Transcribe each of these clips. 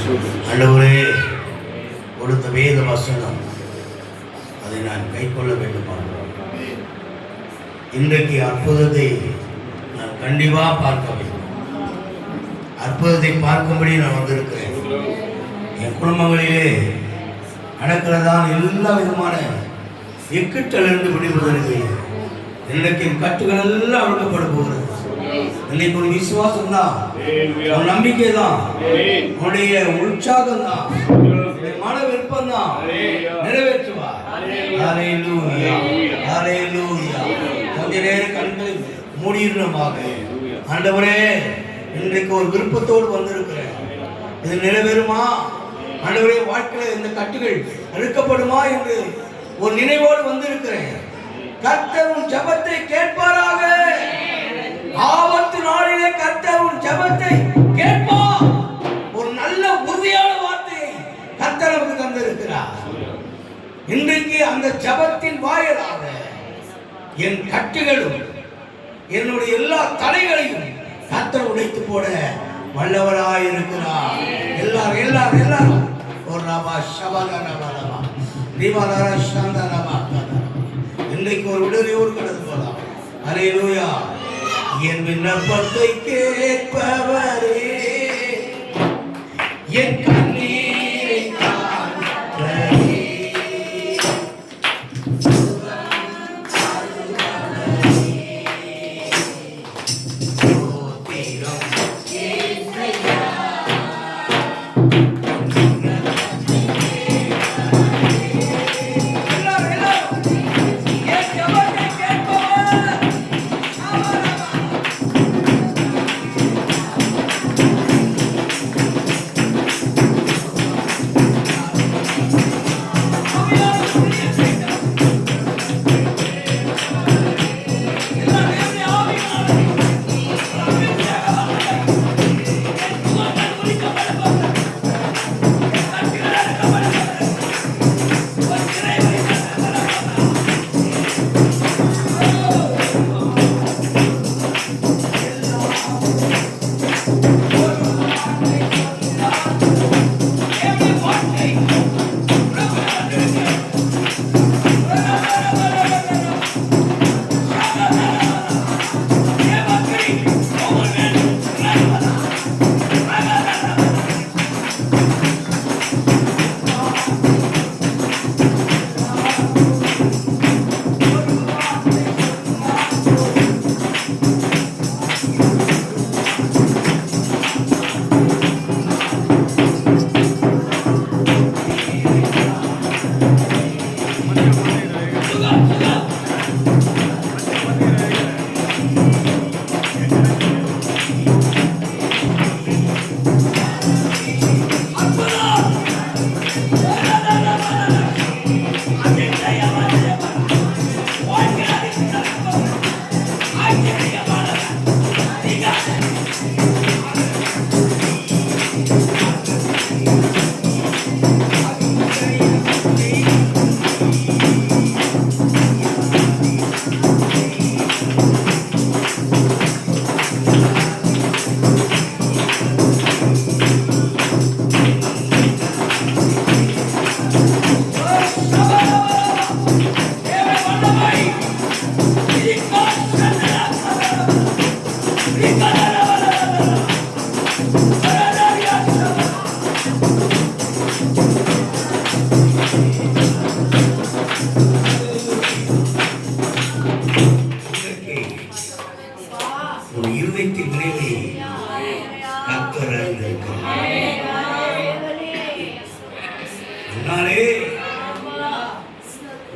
ஆண்டவரே, கொடுத்த வேத வசனம் அதை நான் கைக்கொள்ள வேண்டும். இன்றைக்கு அற்புதத்தை நான் கண்டிப்பாக பார்க்க வேண்டும். அற்புதத்தை பார்க்கும்படி நான் வந்திருக்கிறேன். என் குடும்பங்களிலே நடக்கிறதான் எல்லா விதமான இக்கட்டிலிருந்து விடுவதற்கு இன்றைக்கு கட்டுகள் எல்லாம் அழுக்கப்பட போகிறது. இன்னைக்கு ஒரு விசுவாசம் தான், ஒரு நம்பிக்கை தான், உன்னுடைய உற்சாகம் தான், மன விருப்பம் தான் நிறைவேற்றுவார். கொஞ்ச நேரம் கண்களை மூடிடமாக, ஆண்டவரே இன்றைக்கு ஒரு விருப்பத்தோடு வந்திருக்கிறேன். இது நிறைவேறுமா ஆண்டவரே? வாழ்க்கையில் இந்த கட்டுகள் அழுக்கப்படுமா என்று ஒரு நினைவோடு வந்திருக்கிறேன். கர்த்தர் உன் ஜெபத்தை கேட்பாராக. ஆபத்து நாளிலே கர்த்தர் உன் ஜெபத்தை கேட்பார். ஒரு நல்ல உறுதியான வார்த்தையை கர்த்தர் நமக்கு தந்திருக்கிறார். இன்றைக்கு அந்த ஜெபத்தின் வாயிலாக என் கட்டுகளும் என்னுடைய எல்லா தடைகளையும் கர்த்தர் உடைத்து போட வல்லவராய் இருக்கிறார். எல்லாரும் எல்லாரும் எல்லாரும் ஒரு ரபா ஷபகரபா தீபாரார சாந்தரபா. இன்றைக்கு ஒரு உடனேயோடு கடந்து போகலாம். அல்லேலூயா. என் விண்ணப்பத்தை கேட்பவரே, என் கண்ணீரை காண்பவரே,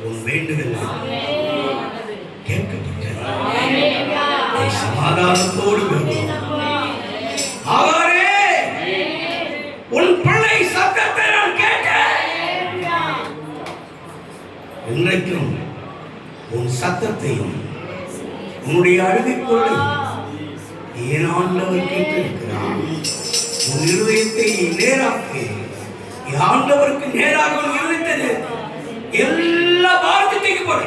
உன் வேண்டுதல் கேட்கப்பட்டது. சமாதானத்தோடு அவரே உன் பிள்ளை சத்தத்தை நான் கேட்டேன். இன்றைக்கும் உன் சத்தத்தையும் உன்னுடைய அழுகைக்குள்ளே என் ஆண்டவர் கேட்டிருக்கிறார். உன் இருதயத்தை நேராக்கி ஆண்டவருக்கு நேராக இருந்தது. எல்லா பாரத்தையும் போடு,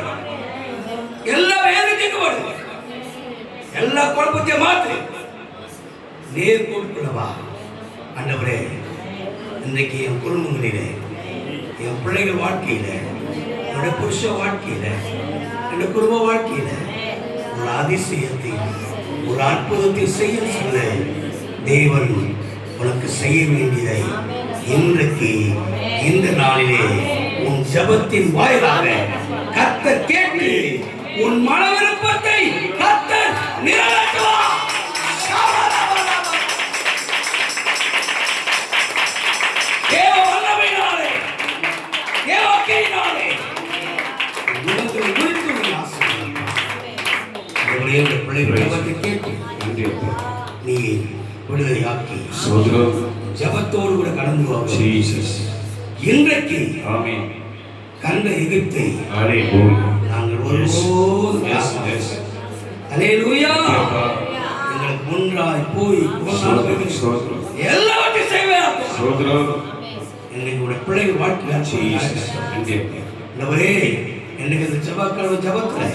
எல்லா வேதத்தையும் போடு, எல்லா குழப்பத்தையும் மாற்று. நேர் கொடுக்கலவா ஆண்டவரே, இன்றைக்கு என் குடும்பங்களிலே, என் பிள்ளைகள் வாழ்க்கையில, என்னுடைய புருஷ வாழ்க்கையில, என்னுடைய குடும்ப வாழ்க்கையில ஒரு அதிசயத்தை, ஒரு அற்புதத்தை செய்ய சொல்ல தேவன் உனக்கு செய்ய வேண்டியதை இன்றைக்கு இந்த நாளிலே உன் ஜெபத்தின் வாயிலாக கர்த்தர் கேட்டு உன் மன விருப்பத்தை கர்த்தர் நிறைவேற்றுவார். தேவ வல்லமையினாலே, தேவ கிருபையினாலே உனக்கு குறித்து ஆசீர்வதிப்பார். தேவனே, உம்முடைய பிள்ளைகளுடைய ஜெபத்தை கேட்டு நீ விடுதலையாக்கி ஜெபத்தோடு கூட கடந்து வா. இன்றைக்கு கண்ட எகிப்தை நாங்கள் ஒருபோதும் அல்லேலூயா எங்களுக்கு முன்றாய் போய் எல்லாவற்றையும் செய்வேன். என்னுடைய பிள்ளைகள் வாழ்க்கையில் எனக்கு இந்த ஜெபக்கிழமை ஜெபத்தில்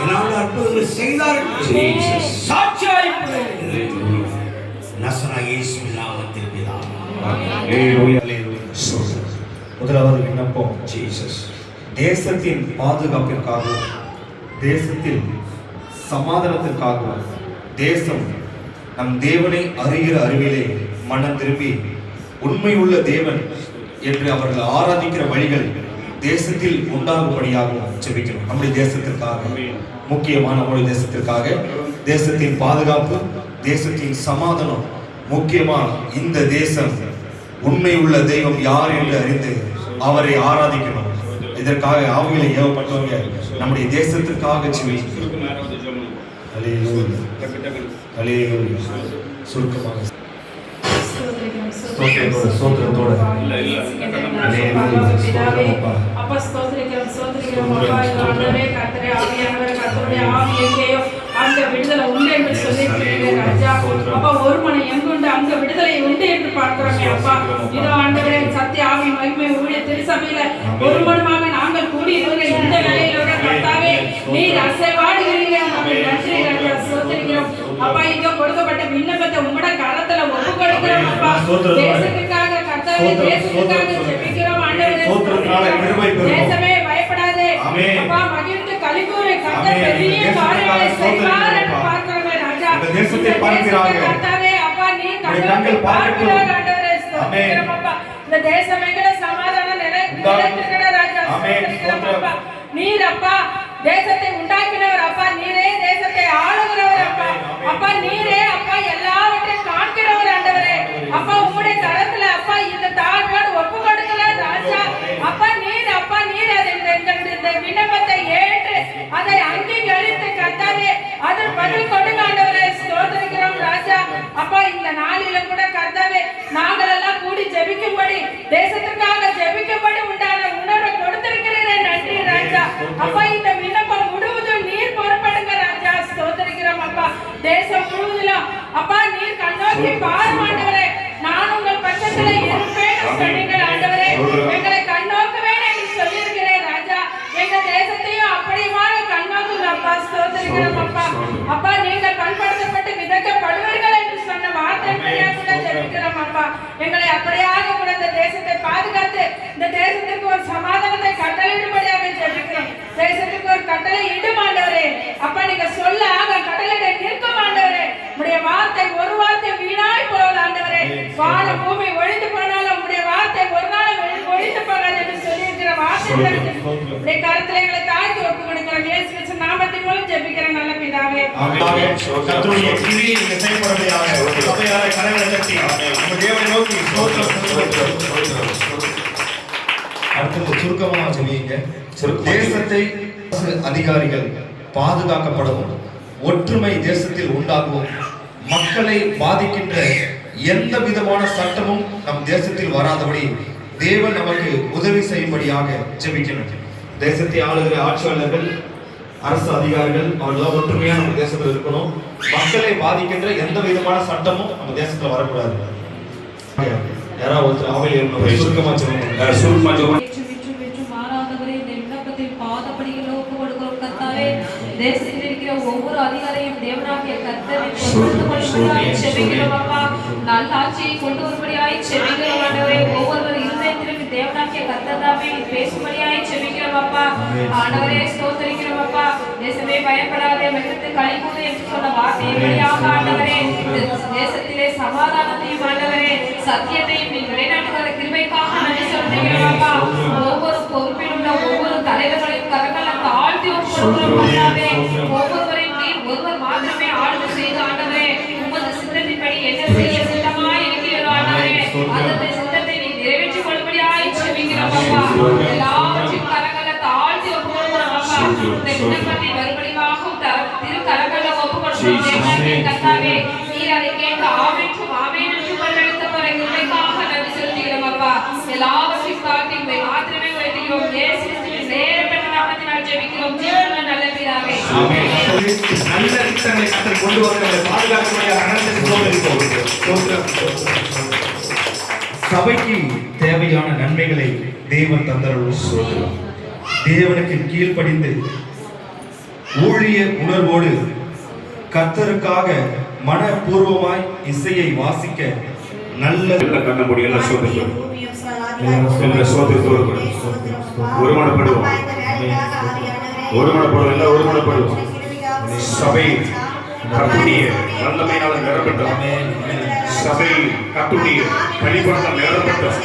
என்னால் அற்புதங்களை செய்தார்கள். சாட்சியாய் முதலாவது விண்ணப்பம் ஜீசஸ். தேசத்தின் பாதுகாப்பிற்காகவும், தேசத்தில் சமாதானத்திற்காகவும், தேசம் நம் தேவனை அறிகிற அறிவிலே மனம் திரும்பி உண்மையுள்ள தேவன் என்று அவர்கள் ஆராதிக்கிற வழிகள் தேசத்தில் உண்டாகும்படியாகவும் ஜெபிக்கிறோம். நம்முடைய தேசத்திற்காக, முக்கியமான நம்முடைய தேசத்திற்காக, தேசத்தின் பாதுகாப்பு, தேசத்தின் சமாதானம், முக்கியமா இந்த தேசம் உண்மை உள்ள தெய்வம் யார் என்று அறிந்து அவரை ஆராதிக்கணும். இதற்காக ஆவிகளை ஏவப்பட்டவங்க நம்முடைய தேசத்திற்காக சுருக்கமாக சோத்திரத்தோட அந்த விடுதலை உண்டு என்று சொல்லியிருக்கிறீர்கள் ராஜா. அப்பா, ஒரு மனம் எங்குண்டு அங்க விடுதலை உண்டு என்று பார்க்கிறோமே அப்பா. இதோ ஆண்டவரே, சத்திய ஆவி மகிமை ஊழிய திருசபையில ஒரு மனமாக நாங்கள் கூடி இருக்கிற இந்த வேலையிலோட கர்த்தாவே நீர் அசைவாடுகிறீர்கள். நாங்கள் நன்றி ராஜா, ஸ்தோத்திரிக்கிறோம் அப்பா. இங்க கொடுக்கப்பட்ட விண்ணப்பத்தை உம்முடைய கரத்துல ஒப்பு கொடுக்கிறோம் அப்பா. தேசத்துக்காக கர்த்தாவே, தேசத்துக்காக ஜெபிக்கிறோம் ஆண்டவரே. தேசமே பயப்படாதே அப்பா, மகிழ்ந்து கலிகூரை கர்த்தர் பெரிய காரியங்களை செய்வார் என்று பார்க்கிறோமே ராஜா. தேசத்தை பார்க்கிறார்கள் கர்த்தாவே அப்பா, நீ கண்கள் பார்க்கிறார் ஆண்டவரே. ஸ்தோத்திரம் அப்பா. இந்த தேசம் எங்கட சமாதானம் நிலைத்திருக்கிற ராஜா. ஸ்தோத்திரம் அப்பா. நீர் அப்பா தேசத்தை உண்டாக்கினவர் அப்பா. நீரே தேசத்தை ஆளுகிறவர் அப்பா. அப்பா நீரே அப்பா எல்லாவற்றையும் காண்கிறவர் ஆண்டவரே. அப்பா உம்முடைய கரத்துல அப்பா இந்த தாழ்வோடு ஒப்பு கொடுக்கல ராஜா. அப்பா நீர் அப்பா நீர் அதை இந்த விண்ணப்பத்தை ஏற்று அதை அங்கீகரித்து கர்த்தாவே அதன் பதில் கொடுங்க ஆண்டவரே. ஸ்தோத்திரிக்கிறோம் ராஜா. அப்பா இந்த நாளிலும் கூட கர்த்தாவே நாங்கள் எல்லாம் கூடி ஜெபிக்கும்படி, தேசத்துக்காக ஜெபிக்கும்படி உண்டான உணர்வை கொடுத்திருக்கிறீர்கள். நன்றி ராஜா. அப்பா இந்த விண்ணப்பம் முழுவதும் நீர் பொறுப்படுங்க ராஜா. ஸ்தோத்திரிக்கிறோம் அப்பா. தேசம் முழுவதிலும் அப்பா நீர் கண்ணோக்கி பாரும் ஆண்டவரே. நான் உங்கள் பக்கத்துல இருப்பேன் சொன்னீங்கள் ஆண்டவரே. எங்களை கண்ணோக்குவேன் என்று சொல்லியிருக்கிறேன் ராஜா. எங்க தேசத்தையும் அப்படியுமாக கண்ணோக்குங்க அப்பா. ஸ்தோத்திரிக்கிறோம் அப்பா. அப்பா நீங்கள் பண்படுத்தப்பட்டு விதைக்கப்படுவீர்கள் என்று சொன்ன வார்த்தைப்படியாக கூட ஜெபிக்கிறோம் அப்பா. எங்களை அப்படியாக கூட இந்த தேசத்தை பாதுகாத்து இந்த தேசத்துக்கு ஒரு சமாதானத்தை கட்டளையிடும்படியாக ஜெபிக்கிறோம். தேசத்துக்கு ஒரு கட்டளை இடும் ஆண்டவரே. அப்பா நீங்க சொல்ல ஆக கட்டளையிட நிற்கும் ஆண்டவரே. உம்முடைய வார்த்தை ஒரு வார்த்தை வீணாய் போகாது ஆண்டவரே. வானம் பூமி ஒழிந்து போனாலும் உம்முடைய வார்த்தை ஒரு நாள் ஒழிந்து போகாது என்று சொல்லியிருக்கிற வார்த்தை உடைய கருத்துல எங்களை தாழ்த்தி ஒப்பு கொடுக்கிறோம். இயேசு கிறிஸ்து நாமத்தின் மூலம் ஜெபிக்கிறேன் நல்ல பிதாவே. ஆமென். கர்த்தருடைய கிரியை இங்கே செய்யப்படுவதாக சபையாரை கரங்களை தட்டி நம்ம தேவனை நோக்கி அடுத்து சுருக்கமாக சொல்லிங்க. தேசத்தை அதிகாரிகள் பாதுகாக்கப்படவும், ஒற்றுமை தேசத்தில் உண்டாகவும், மக்களை பாதிக்கின்ற எந்த விதமான சட்டமும் நம் தேசத்தில் வராதபடி தேவன் நமக்கு உதவி செய்யும்படியாக ஜெபிக்கணும். தேசத்தை ஆளுகிற ஆட்சியாளர்கள், அரசு அதிகாரிகள் அவர்களாம் ஒற்றுமையா நம்ம தேசத்தில் இருக்கணும். மக்களை பாதிக்கின்ற எந்த விதமான சட்டமும் நம்ம தேசத்துல வரக்கூடாது. யாராவது அவையில் சுருக்கமா சொல்லுங்க. தேசத்தில் இருக்கிற ஒவ்வொரு அதிகாரியும் தேவனாகிய கர்த்தரை நல்லாட்சியை கொண்டு வரும்படியாய் செபிக்கிறோம் ஆண்டவரே. ஒவ்வொருவர் இருதயத்திலும் தேவனாகிய கர்த்தர் தாமே பேசும்படியாய் செபிக்கிறோம் அப்பா. ஆண்டவரே ஸ்தோத்திரிக்கிறோம் அப்பா. தேசமே பயப்படாதே, மிகுந்து களிகூறு என்று சொன்ன வார்த்தையின் வழியாக ஆண்டவரே தேசத்திலே சமாதானத்தையும் ஆண்டவரே சத்தியத்தையும் நீ நிலைநாட்டுகிற கிருபைக்காக நன்றி சொல்கிறோம் அப்பா. ஒவ்வொரு பொறுப்பில் உள்ள ஒவ்வொரு தலைவர்களையும் கரங்களை தாழ்த்தி ஒப்புக்கொள்கிறோம். ஒவ்வொருவரையும் நீர் ஒருவர் மாத்திரமே ஆளுகை செய்து ஆண்டவரே உமது சித்தத்தின்படி என்ன செய்ய சித்தமாய் இருக்கிறோம் ஆண்டவரே. அந்த சித்தத்தை நீ நிறைவேற்றிக் கொள்ளும்படியாய் செபிக்கிறோம் அப்பா. எல்லாவற்றையும் கரங்களை தாழ்த்தி ஒப்புக்கொள்கிறோம் அப்பா. இந்த விண்ணப்பத்தை மறுபடியும் திரு கரங்களை ஒப்புக்கொள்கிறோம் தேவனாகிய கர்த்தாவே. நீர் அதை கேட்க ஆமென்றும் ஆமென் என்று பதிலளித்த பிறகு கிருபைக்காக நன்றி செலுத்துகிறோம் அப்பா. எல்லாவற்றையும் தாழ்த்தி உம்மை மாத்திரமே உயர்த்துகிறோம். இயேசு கிறிஸ்துவின் நேரப்பட்ட நாமத்தினால் ஜெபிக்கிறோம் ஜீவனுள்ள நல்ல பிதாவே. ஆமென். நல்ல திட்டங்களை கர்த்தர் கொண்டு வருகிறவரை பாதுகாக்கக்கூடிய அனைத்து சோதனைக்கும் சபைக்கு தேவையான நன்மைகளை தேவன் தந்தருளும் சோதரம். தேவனுக்கு கீழ்ப்படிந்து ஊழிய உணர்வோடு கர்த்தருக்காக மனப்பூர்வமாய் இசையை வாசிக்க நல்ல கண்ண முடியல சோதரிக்கிறோம். ஒருமனப்படுவோம், ஒருமனப்படுவோம். சபை கட்டுடைய வல்லமையினால் நிரப்பட்டோம். சபை கட்டுடைய பணிபுரத்தால் நிரப்பட்டோம்.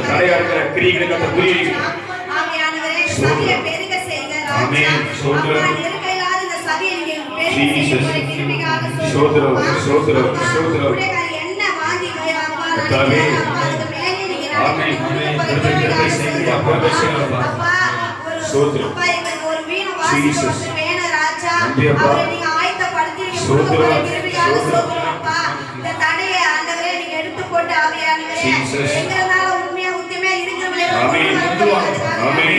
தடையா இருக்கிற கிரியைகளுக்கு அந்த குறியை ஆமென். சோதரம் ஜீசஸ் சோதரம் சோதரம் சோதரம் கர்த்தாவே ஆமென். கிருபை செய்யுங்க அப்பா. சோதரம் ஜீசஸ் நன்றி அப்பா. சோதரம் சோதரம் ஜீசஸ் ஆமென். ஆமென்.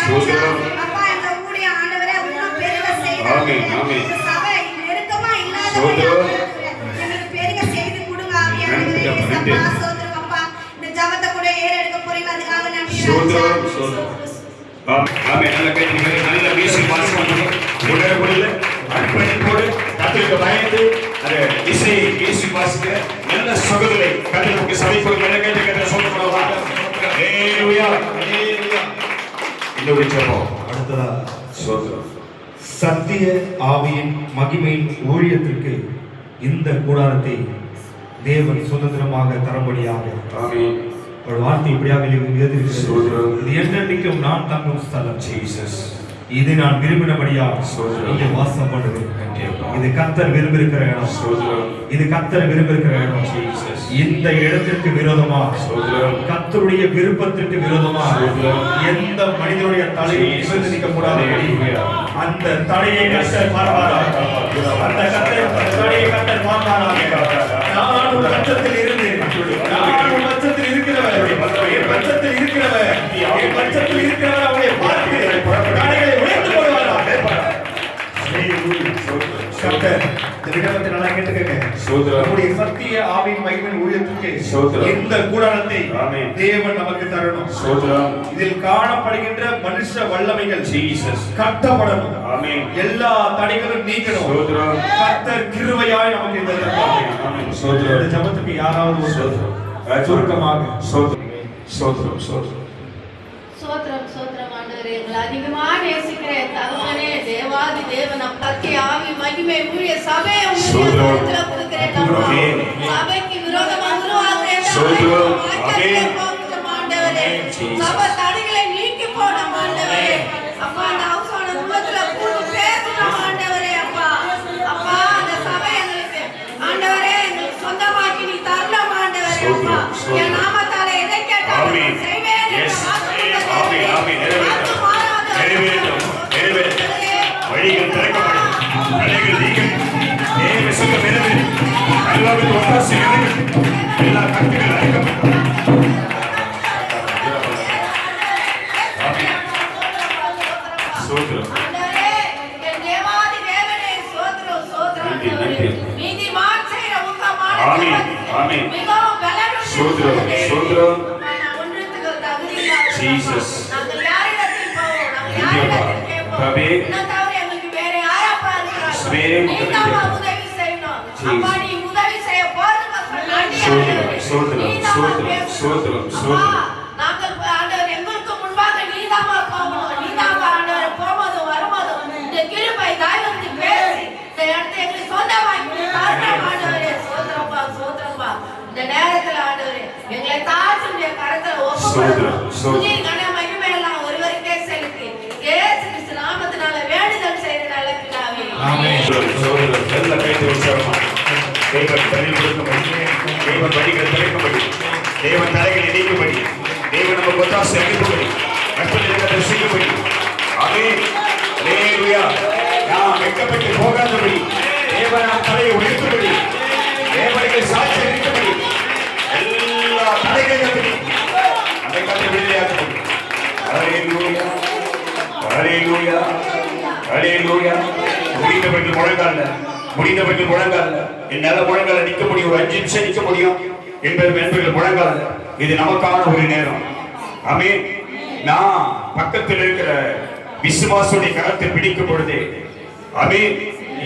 சோதரம் நல்ல வீசி வாசிக்கணும். உடனே அர்ப்பணிப்போடு கர்த்தருக்கு பயந்து அந்த இசையை வீசி வாசிக்க நல்ல சகோதரை கர்த்தருக்கு சபைக்கு கேட்டு சொல்லுவாங்க. ஹalleluya ஹalleluya. இன்னொரு ஜெபம். அடுத்ததா சோதரம் சத்திய ஆவியின் மகிமையின் ஊழியத்திற்கு இந்த கூடாரத்தை தேவன் சுதந்திரமாக தரும்படியாக ஆமென். ஒரு வார்த்தை இப்படியாக எழுதியிருக்கிறது. சோதரம் இது என்றென்றைக்கும் நான் தங்கும் ஸ்தலம். ஜீசஸ் இது நான் விரும்பினபடியாக சோதரம் இங்கே வாசம் பண்ணுவேன். கண்டிப்பா. இது கர்த்தர் விரும்பியிருக்கிற இடம். சோதரம் இது கர்த்தர் விரும்பியிருக்கிற இடம். ஜீசஸ் இந்த இடத்திற்கு விரோதமா சோதரம் கர்த்தருடைய விருப்பத்திற்கு விரோதமா எந்த மனிதனுடைய தலையை நிர்பந்திக்க கூடாது. அந்த தடையை கர்த்தர் பார்ப்பாராக. அந்த தடையை கர்த்தர் பார்ப்பாராக. நான் ஒரு பட்சத்தில் இருந்து நான் ஒரு பட்சத்தில் இருக்கிறவர் என் பட்சத்தில் இருக்கிறவர் என் பட்சத்தில் இருக்கிறவர் அவனை பார்த்து தடைகளை உயர்த்து போடுவாராக. கர்த்தர் இந்த விடத்தை நல்லா கேட்டுக்கங்க. நம்முடைய சத்திய ஆவியின் மகிமையின் ஊழியத்திற்கு இந்த கூடாரத்தை தேவன் நமக்கு தரணும். இதில் காணப்படுகின்ற மனுஷ வல்லமைகள் ஜீசஸ் கட்டப்படணும். ஆமென். எல்லா தடைகளும் நீக்கணும். கர்த்தர் கிருபையாய் நமக்கு இந்த இந்த ஜெபத்துக்கு யாராவது ஒரு சுருக்கமாக சோதரம் சோதரம் சோத்ரம் சோத்ரம் ஆண்டவரே, எங்களை அதிகமா நேசிக்கிற தகவனே தேவாதி தேவன் சத்திய ஆவி மகிமை ஊழிய சபையை உங்களுடைய கரத்துல கொடுக்கிறேன். சபைக்கு விரோதமா ஆண்டவரே சபை தடைகளை நீக்கி போடும் ஆண்டவரே. அப்பா அந்த அவசர உள்ளத்துல கூட்டு பேசணும் ஆண்டவரே. அப்பா அப்பா அந்த சபை எங்களுக்கு ஆண்டவரே எங்களுக்கு சொந்தமாக்கி நீ தரலாம் ஆண்டவரே. அப்பா என் நாமத்தால எதை கேட்டாலும் செய்வேன். வழிகள் திறக்கப்படும். அடிக்கட்டும். தேவ சுத்தம் நிறைவேறும். எல்லாருக்கும் ஒத்தாசை இறங்கட்டும். எல்லா கட்டுகள் அழைக்கப்படும். சோதரம் ஆண்டவரே, என் தேவாதி தேவனே, ஸ்தோத்திரம், ஸ்தோத்திரம் ஆண்டவரே. நீதிமான் செய்கிற உத்தமமான ஆமென், ஜெபத்துக்கு ஆமென். மிகவும் பலனுள்ள சோதரம், ஆண்டவரே. சோதரம். நான் ஒன்றுத்துக்கு தகுதியில்லாதவர்கள். Jesus. நாங்கள் யாரிடத்தில் போவோம்? நாங்கள் இந்தியப்பா. யாரிடத்தில் கேட்போம்? தபே. உன்னை தவிர எங்களுக்கு வேற யாரப்பா இருக்கிறார்கள்? ஸ்வே நீதாம்மா உதவி உதவி செய்யணும். Jesus. அப்பா, நீ உதவி செய்ய போறதுக்கு நன்றி சோதரம், ஆண்டவரே. சோதரம், நீதாம்மா சோதரம், பேசணும். சோதரம், அப்பா, சோதரம். நாங்கள் ஆண்டவர் எங்களுக்கு முன்பாக நீதாம்மா போகணும். நீதாம்மா ஆண்டவர் போவதும் வருவதும் இந்த கிருபை தயவுக்கு பேசி இந்த இடத்தை எங்களுக்கு சொந்தமாக்கி தரணும் ஆண்டவரே. சோதரப்பா, சோதரப்பா. இந்த நேரத்தில் ஆண்டவரே எங்களை தாழ்த்துடைய கரத்தில் சோதரம், சோதரம். துதி, கன, மகிமை எல்லாம் ஒருவருக்கே செலுத்தி இயேசு கிறிஸ்து நாமத்தினால வேண்டுதல் செய்த நல்ல பிதாவே. சோதரம் நல்ல கைது உற்சாகமா தேவன் பதில் கொடுக்கும்படி தேவன் வழிகளை திறக்கும்படி தேவன் தலைகளை நீக்கும்படி தேவன் நம்ம ஒத்தாசை அளிக்கும்படி கற்பனை செய்யும்படி ஆமென் அல்லேலூயா. நாம் வெட்கப்பட்டு போகாதபடி தேவன் நம் தலையை உயர்த்தும்படி தேவனுக்கு சாட்சி அளிக்கும்படி எல்லா தடைகளும் அதை கற்று விடுதலையாக்கும்படி அல்லேலூயா அல்லேலூயா அல்லேலூயா. முடிந்தவர்கள் முழங்கால என்னால முழங்கால நிக்க முடியும், ஒரு 5 நிமிஷம் நிக்க முடியும் என்பவர்கள் முழங்கால. இது நமக்கான ஒரு நேரம். ஆமென். நான் பக்கத்தில் இருக்கிற விசுவாசுடைய கரத்தை பிடிக்கும் பொழுது ஆமென்,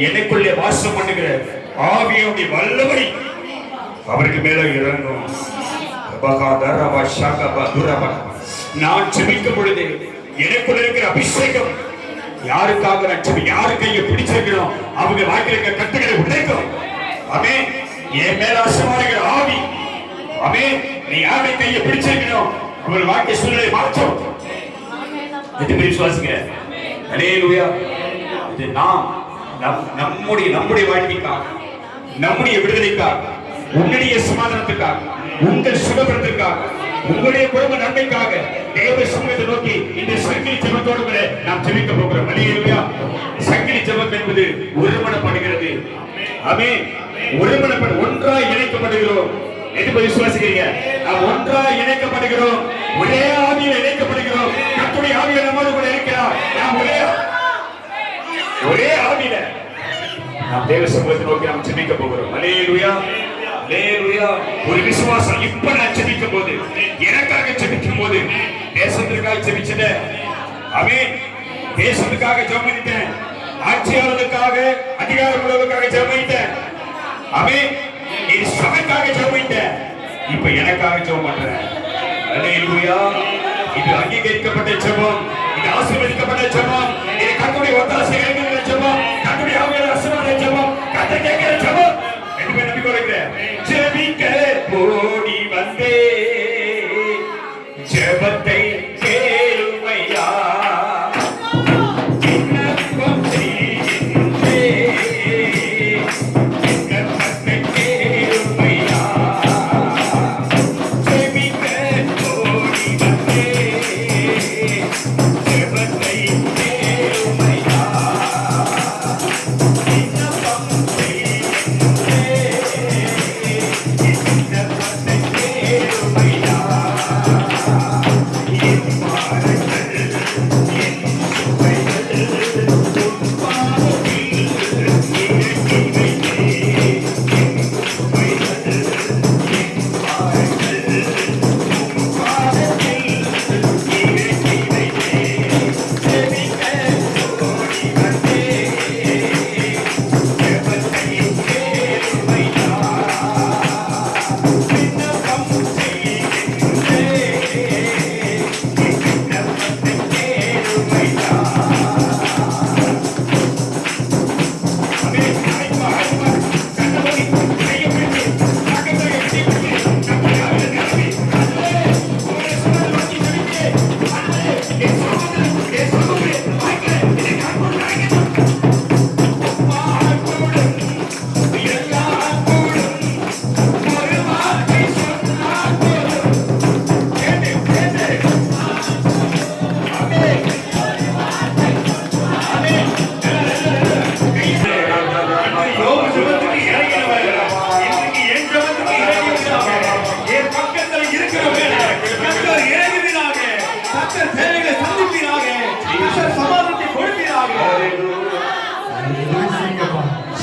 எனக்குள்ளே வாசம் பண்ணுகிற ஆவியுடைய வல்லமை அவருக்கு மேல இறங்கும். நான் ஜெபிக்கும் பொழுது எனக்குள்ள இருக்கிற அபிஷேகம் யாருக்காக யாரு கையை பிடிச்சிருக்கிறோம் அவங்க வாழ்க்கையில் இருக்கிற கட்டுகளை உடைக்கும். ஆமென். என் மேல அசமாரிக்கிற ஆவி ஆமென், நீ யாரை கையை பிடிச்சிருக்கணும் அவர் வாழ்க்கை சூழ்நிலை மாற்றும். எத்தனை விசுவாசிங்க? அல்லேலூயா. இது நம்முடைய வாழ்க்கைக்காக, நம்முடைய விடுதலைக்காக, உன்னுடைய சமாதானத்துக்காக, உங்கள் சுகபலத்திற்காக, உங்களுடைய குடும்ப நன்மைக்காக தேவ சமூகத்தை நோக்கி இந்த சங்கிலி ஜெபத்தோடு கூட நாம் ஜெபிக்க போகிறோம். அல்லேலூயா. சங்கிலி ஜெபம் என்பது ஒருமனப்படுகிறது. ஆமென். ஒருமனப்பட ஒன்றாய் இணைக்கப்படுகிறோம். எது விசுவாசிக்கிறீங்க? நாம் ஒன்றாய் இணைக்கப்படுகிறோம், ஒரே ஆவியில் இணைக்கப்படுகிறோம். கர்த்தருடைய ஆவியில் நம்மோடு கூட இருக்கிறார். நாம் ஒரே ஆவியில நாம் தேவ சமூகத்தை நோக்கி நாம் ஜெபிக்க போகிறோம். அல்லேலூயா அல்லேலூயா. ஒரு விசுவாசம் இப்ப நான் ஜெபிக்கும் போது, எனக்காக ஜெபிக்கும் போது, தேசத்திற்காக ஜெபிச்சேன். ஆமென். தேசத்துக்காக ஜெபித்தேன், ஆட்சியாளர்களுக்காக, அதிகாரங்களுக்காக ஜெபித்தேன். ஆமென். இது சபைக்காக ஜெபித்தேன், இப்ப எனக்காக ஜெபம் பண்றேன். அல்லேலூயா. இது அங்கீகரிக்கப்பட்ட ஜெபம், இது ஆசீர்வதிக்கப்பட்ட ஜெபம், இது கர்த்தருடைய ஒத்தாசை இறங்குகிற ஜெபம், கர்த்தருடைய ஆவியான ஆசீர்வாத ஜெபம், கர்த்தர் கேட்கிற ஜெபம். ஜெபிக்க ஓடி வந்தே ஜெபத்தை கேளுமையா, விண்ணப்பம் செய்கின்றே விண்ணப்பத்தை கேளுமையா. ஜெபிக்க ஓடி வந்தே ஜெபத்தை கேளுமையா.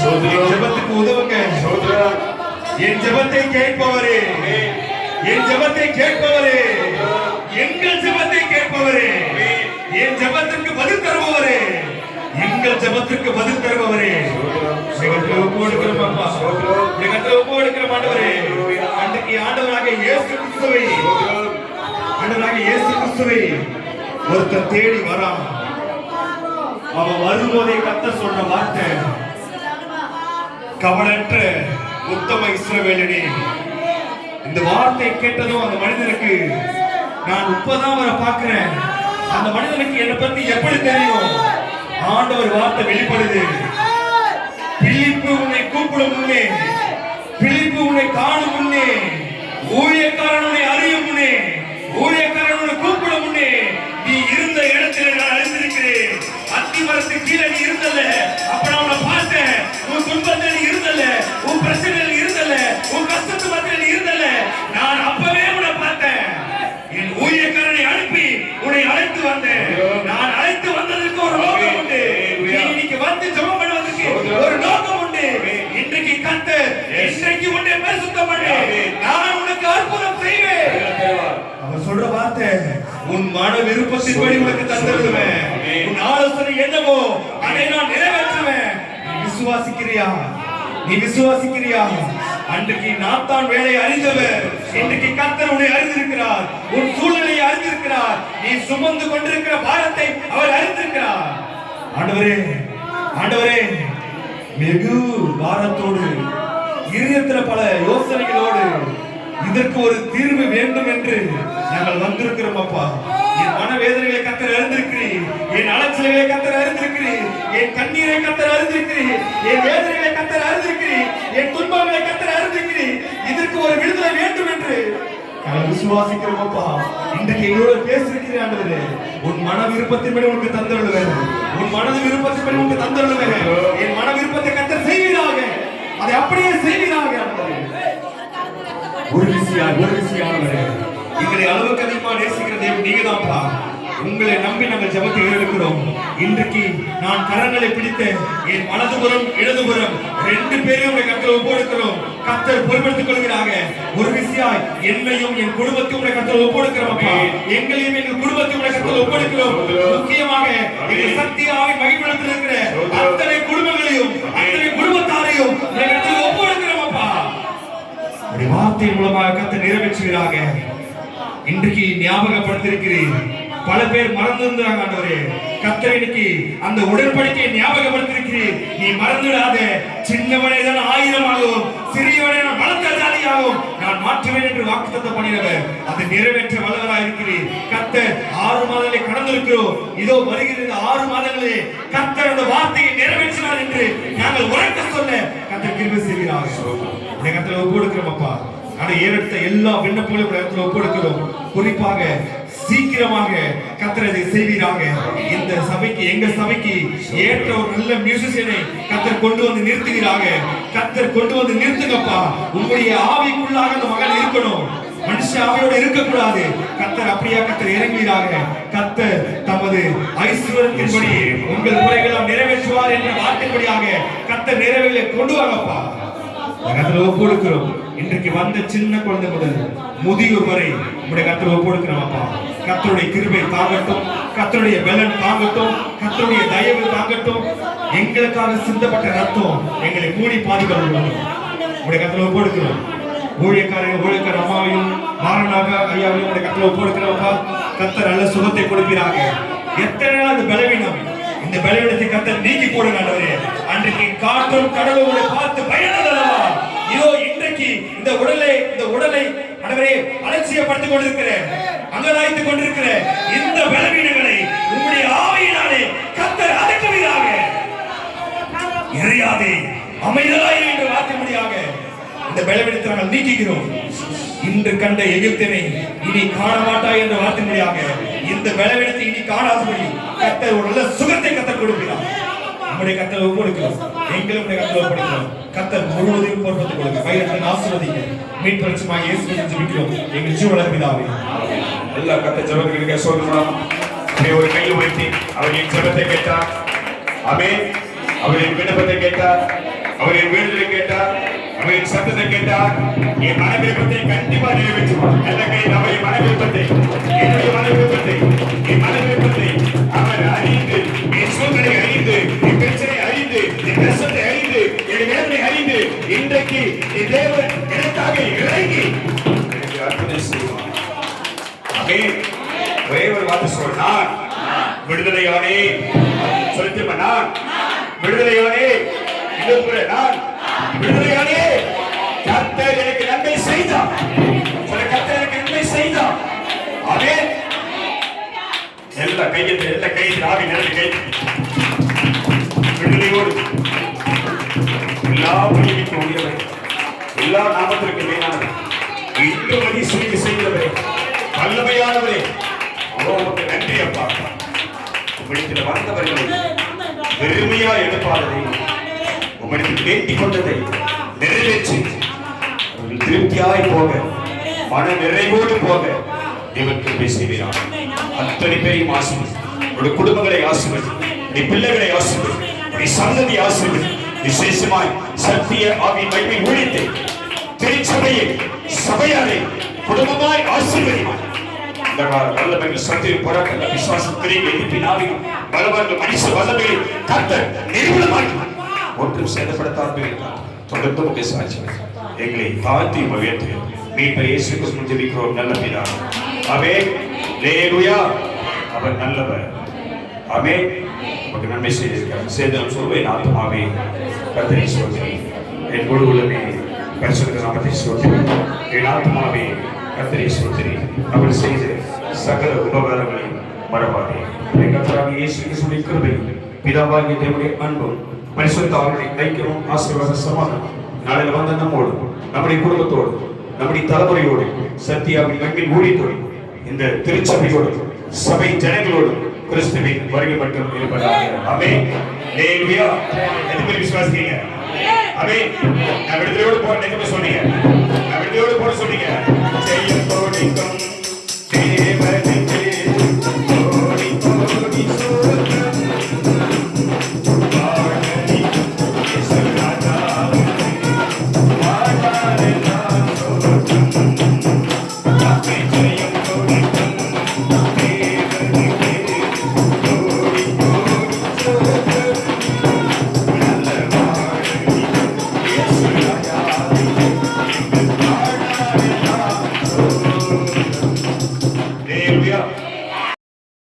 என் ஜெபத்துக்கு உதவுங்க. என் ஜெபத்தை கேட்பவரே, என் ஜெபத்தை கேட்பவரே, எங்கள் ஜெபத்தை கேட்பவரே, என் ஜெபத்திற்கு பதில் தருபவரே, எங்கள் ஜெபத்திற்கு பதில் தருபவரே, ஒப்பு கொடுக்கிறோம் அப்பா, ஒப்பு கொடுக்கிறோம் ஆண்டவரே. அன்றைக்கு ஆண்டவராக இயேசு கிறிஸ்துவை, ஆண்டவராக இயேசு கிறிஸ்துவை ஒருத்தர் தேடி வரான். அவன் வரும்போதே கர்த்தர் சொல்ற வார்த்தை, கவலற்ற உத்தம இஸ்ரவேலனே. இந்த வார்த்தை கேட்டதும் அந்த மனிதனுக்கு, நான் 30ஆம் வரை பார்க்கிறேன், அந்த மனிதனுக்கு என்னை பத்தி எப்படி தெரியும்? ஆண்டவர் வார்த்தை வெளிப்படுது. பிலிப்பு உன்னை கூப்பிடும் முன்னே, பிலிப்பு உன்னை காணும் முன்னே, ஊழியக்காரன் உன்னை அறியும் முன்னே, ஊழியக்காரன் உன்னை கூப்பிடும் முன்னே, நீ இருந்த இடத்தில் நான் அறிந்திருக்கிறேன். அத்தி மரத்து கீழே நீ இருந்தல்ல, அப்ப நான் உன்னை பார்த்தேன். உன் துன்பத்தில் நீ இருந்தல்ல, உன் பிரச்சனையில் இருந்தல்ல, உன் கஷ்டத்து மத்தியில் நீ இருந்தல்ல, நான் அப்பவே உன்னை பார்த்தேன். என் ஊழியக்காரனை அனுப்பி உன்னை அழைத்து வந்தேன். நான் அழைத்து வந்ததற்கு ஒரு நோக்கம் உண்டு. நீ இன்னைக்கு வந்து ஜெபம் பண்ணுவதற்கு ஒரு நோக்கம் உண்டு. இன்றைக்கு கர்த்தர் இன்றைக்கு உன்னை பரிசுத்தம் பண்ணு, நான் உனக்கு அற்புதம் செய்வேன். அவர் சொல்ற வார்த்தை, உன் மன விருப்பத்தின்படி உனக்கு தந்துடுவேன். உன் ஆலோசனை என்னவோ அதை நான் நிறைவேற்றுவேன். நீ விசுவாசிக்கிறியா? நீ விசுவாசிக்கிறியா? அன்றைக்கு நாத்தான் வேலை அறிந்தவர், இன்றைக்கு கர்த்தர் உன்னை அறிந்திருக்கிறார். உன் சூழ்நிலையை அறிந்திருக்கிறார். நீ சுமந்து கொண்டிருக்கிற பாரத்தை அவர் அறிந்திருக்கிறார். ஆண்டவரே, ஆண்டவரே, வெகு பாரத்தோடு, இருதயத்துல பல யோசனைகளோடு இதற்கு ஒரு தீர்வு வேண்டும் என்று நாங்கள் வந்திருக்கிறோம் அப்பா. என் மனவேதனைகளை கர்த்தர் அறிந்திருக்கிறீர், என் அலைச்சல்களை கர்த்தர் அறிந்திருக்கிறீர், என் கண்ணீரை கர்த்தர் அறிந்திருக்கிறீர், என் வேதனைகளை கர்த்தர் அறிந்திருக்கிறீர், என் துன்பங்களை கர்த்தர் அறிந்திருக்கிறீர். இதற்கு ஒரு விடுதலை வேண்டும் என்று நாங்கள் விசுவாசிக்கிறோம் அப்பா. இன்றைக்கு எங்களோட பேசிருக்கிறேன் ஆண்டவரே. உன் மன விருப்பத்தின்படி உனக்கு தந்தருளுவேன், உன் மனது விருப்பத்தின்படி உனக்கு தந்தருளுவேன். என் மன விருப்பத்தை கர்த்தர் செய்வீராக, அதை அப்படியே செய்வீராக ஆண்டவரே. ஒரு விஷயானவரே, எங்களை அளவுக்கு அதிகமாக நேசிக்கிற தேவன் நீங்க தான்ப்பா. உங்களை நம்பி நாங்கள் ஜெபத்தை ஏறெடுக்கிறோம். இன்றைக்கு நான் கரங்களை பிடித்த என் வலதுபுறம் இடதுபுறம் 2 பேரையும் உடைய கர்த்தர் ஒப்புக்கொடுக்கிறோம். கர்த்தர் பொறுப்பெடுத்துக் கொள்கிறாங்க. ஒரு விஷயம், என்னையும் என் குடும்பத்தையும் உடைய கர்த்தர் ஒப்புக்கொடுக்கிறோம் அப்பா. எங்களையும் எங்கள் குடும்பத்தையும் உடைய கர்த்தர் ஒப்புக்கொடுக்கிறோம். முக்கியமாக எங்கள் சக்தி ஆவி மகிமைப்படுத்தி இருக்கிற அத்தனை குடும்பங்களையும் அத்தனை குடும்பத்தாரையும் உடைய கர்த்தர் ஒப்புக்கொடுக்கிறோம் அப்பா. உடைய வார்த்தை மூலமாக கர்த்தர் நிறைவேற்றுகிறாங்க. இன்றைக்கு ஞாபகப்படுத்திருக்கிறீர். பல பேர் மறந்திருந்தாங்க ஆண்டவரே. கர்த்தர் இன்னைக்கு அந்த உடன்படிக்கையை ஞாபகப்படுத்திருக்கிறீர். நீ மறந்துடாத, சின்னவனை தான் 1000ஆகவும் சிறியவனை நான் பலத்த ஜாதியாகவும் நான் மாற்றுவேன் என்று வாக்குத்தத்தம் பண்ணினவர். அதை நிறைவேற்ற வல்லவராய் இருக்கிறீர். கர்த்தர் 6 மாதங்களை கடந்திருக்கிறோம். இதோ வருகிற 6 மாதங்களே கர்த்தர் அந்த வார்த்தையை நிறைவேற்றினார் என்று நாங்கள் உரைக்க சொல்ல கர்த்தர் கிருபை செய்கிறார். உடைய கர்த்தரை ஒப்புக்கொடுக்கிறோம் அப்பா. அதை ஏறெடுத்த எல்லா விண்ணப்பங்களையும் உடைய கர்த்தரை ஒப்புக்கொடுக்கிறோம். குறிப்பாக சீக்கிரமாக கர்த்தர் இதை செய்வீராக. இந்த சபைக்கு, எங்க சபைக்கு ஏற்ற ஒரு நல்ல மியூசிஷியனை கர்த்தர் கொண்டு வந்து நிறுத்துகிறாங்க. கர்த்தர் கொண்டு வந்து நிறுத்துங்கப்பா. உங்களுடைய ஆவிக்குள்ளாக அந்த மகன் இருக்கணும், மனுஷ ஆவியோடு இருக்கக்கூடாது. கர்த்தர் அப்படியே கர்த்தர் இறங்குகிறாங்க. கர்த்தர் தமது ஐஸ்வர்யத்தின்படி உங்கள் குறைகளை நிறைவேற்றுவார் என்ற வார்த்தைப்படியாக கர்த்தர் நிறைவேறலை கொண்டு வாங்கப்பா. கர்த்தர் ஒப்புக்கொடுக்கிறோம். இன்றைக்கு வந்த சின்ன குழந்தை முதல் முதியோர் வரை உங்களுடைய கர்த்தர் ஒப்புக்கொடுக்கிறோம் அப்பா. கர்த்தருடைய கிருபை தாங்கட்டும், கர்த்தருடைய பலன் தாங்கட்டும், கர்த்தருடைய தயவு தாங்கட்டும். எங்களுக்காக சிந்தப்பட்ட ரத்தம் எங்களை மூடி பாதுகாக்கணும். உங்களுடைய கர்த்தர் ஒப்புக்கொடுக்கிறோம். ஊழியக்கார அம்மாவையும் மாறனாக ஐயாவையும் உங்களுடைய கர்த்தர் ஒப்புக்கொடுக்கிறோம் அப்பா. கர்த்தர் நல்ல சுகத்தை கொடுக்கிறாங்க. எத்தனை நாள் அந்த பலவீனம், இந்த பலவீனத்தை கர்த்தர் நீக்கி போடுங்க ஆண்டவரே. அன்றைக்கு காற்றும் கடலும் உங்களை பார்த்து பயனதல்லவா? இதோ இன்றைக்கு இந்த உடலை ஆண்டவரே அலட்சியப்படுத்திக் கொண்டிருக்கிற, அங்கலாய்த்துக் கொண்டிருக்கிற இந்த பலவீனங்களை உங்களுடைய ஆவியினாலே கர்த்தர் அடக்குவீராக. இறையாதே, அமைதலாய் என்று வார்த்தையாக இந்த பலவீனத்தை நாங்கள் நீக்குகிறோம். இன்று கண்ட எகிப்தினை இனி காண மாட்டாய் என்ற வார்த்தையாக இந்த பலவீனத்தை இனி காணாதபடி கர்த்தர் ஒரு நல்ல சுகத்தை கர்த்தர் கொடுக்கிறார். நம்முடைய கர்த்தர் ஒப்புக்கொடுக்கிறோம். எங்களுடைய கர்த்தர் ஒப்புக்கொடுக்கிறோம். கர்த்தர் முழுவதையும் பொறுப்பத்துக் கொள்ளுங்க. வயிற்றின் ஆசீர்வதிங்க. மீட்பரட்சமாக இயேசு கிறிஸ்துவின் ஜெபிக்கிறோம் எங்கள் ஜீவனுள்ள பிதாவே. எல்லா கர்த்தர் ஜெபத்துக்கு சோதரலாம். ஒரு கையை உயர்த்தி அவர் என் ஜெபத்தை கேட்டார். ஆமென். அவர் என் விண்ணப்பத்தை கேட்டார். அவர் என் வேண்டுதலை கேட்டார், அவர் என் சத்தத்தை கேட்டார், என் மன விருப்பத்தை கண்டிப்பா நிறைவேற்றுவார். நல்ல கை அவர் என் மன விருப்பத்தை, என்னுடைய மன விருப்பத்தை, என் மன விருப்பத்தை அவர் அறிந்து, என் சூழ்நிலை அறிந்து, என் பிரச்சனை அறிந்து, என் கஷ்டத்தை அறிந்து, என் வேதனை அறிந்து, இன்றைக்கு என் தேவன் எனக்காக இறங்கி எனக்கு அற்புதம் செய்வார். ஆமென். ஒரே ஒரு வார்த்தை சொல், நான் விடுதலையானே. சொல்லிட்டு நான் விடுதலையானே. இன்னும் கூட நான் விடுதலையானே. கர்த்தர் எனக்கு நன்மை செய்தார். சொல்ல, கர்த்தர் எனக்கு நன்மை செய்தார். ஆமென். எல்லா கையில் ஆவி நிரம்பி கை விடுதலையோடு எல்லா வழிக்கும் உரியவர், எல்லா நாமத்திற்கு மேலானவர், இந்த வழி சுருக்கி செய்தவரே, வல்லமையானவரே, உமக்கு நன்றி அப்பா. உம்மிடத்தில் வந்தவர்களை பெருமையா எடுப்பாததை, உம்மிடத்தில் வேண்டிக் கொண்டதை நிறைவேற்றி அவர்கள் திருப்தியாய் போக, மன நிறைவோடு போக தேவன் கிருபை செய்கிறார். அத்தனை பேரையும் ஆசீர்வதி, உங்களுடைய குடும்பங்களை ஆசீர்வதி, உங்களுடைய பிள்ளைகளை ஆசீர்வதி, உங்களுடைய சந்ததி ஆசீர்வதி. விசேஷமாய் சத்திய ஆவியின் மகிமை ஊழியத்தை திருச்சபையை சபையாரை குடும்பமாய் ஆசீர்வதிமாய். இந்த வல்லமைகள் சத்திய போராட்ட விசுவாசம் பிரிவு எதிர்ப்பினாலும் பலவர்கள் மனுஷ வல்லமையை கர்த்தர் நிறுவனமாக்கி ஒன்றும் சேதப்படுத்தாமல் தொடர்ந்து முக்கிய சாட்சி எங்களை தாழ்த்தி உயர்த்து மீட்பர் இயேசு கிறிஸ்து ஜெபிக்கிறோம் நல்ல பிதாவே. ஆமென். அல்லேலூயா. அவர் நல்லவர். ஆமென். நமக்கு நன்மை செய்திருக்கிறார். சேதனம் சொல்வேன் ஆத்மாவே கர்த்தரை ஸ்தோத்திரி, என் முழு உள்ளமே பரிசுத்த நாமத்தை ஸ்தோத்திரி, என் ஆத்மாவே கர்த்தரை ஸ்தோத்திரி, அவர் செய்த சகல உபகாரங்களை மறவாதே. கர்த்தராகிய இயேசு கிறிஸ்துவின் கிருபையும் பிதாவாகிய தேவனுடைய அன்பும் பரிசுத்த ஆவியின் ஐக்கியமும் ஆசீர்வாத சமாதானம் நாளையில் வந்த நம்மோடு, நம்முடைய குடும்பத்தோடு, நம்முடைய தலைமுறையோடு, சத்தியாவின் மகிமை ஊழியத்தோடு, இந்த திருச்சபையோடு, சபை ஜனங்களோடு கிறிஸ்துவின் வருகை மட்டும் இருப்பதாக. ஆமென். அல்லேலூயா. எத்தனை பேர் விசுவாசிக்கிறீங்க? ஆமென். நான் விடுதலையோடு போற சொன்னீங்க, நான் விடுதலையோடு போற சொன்னீங்க.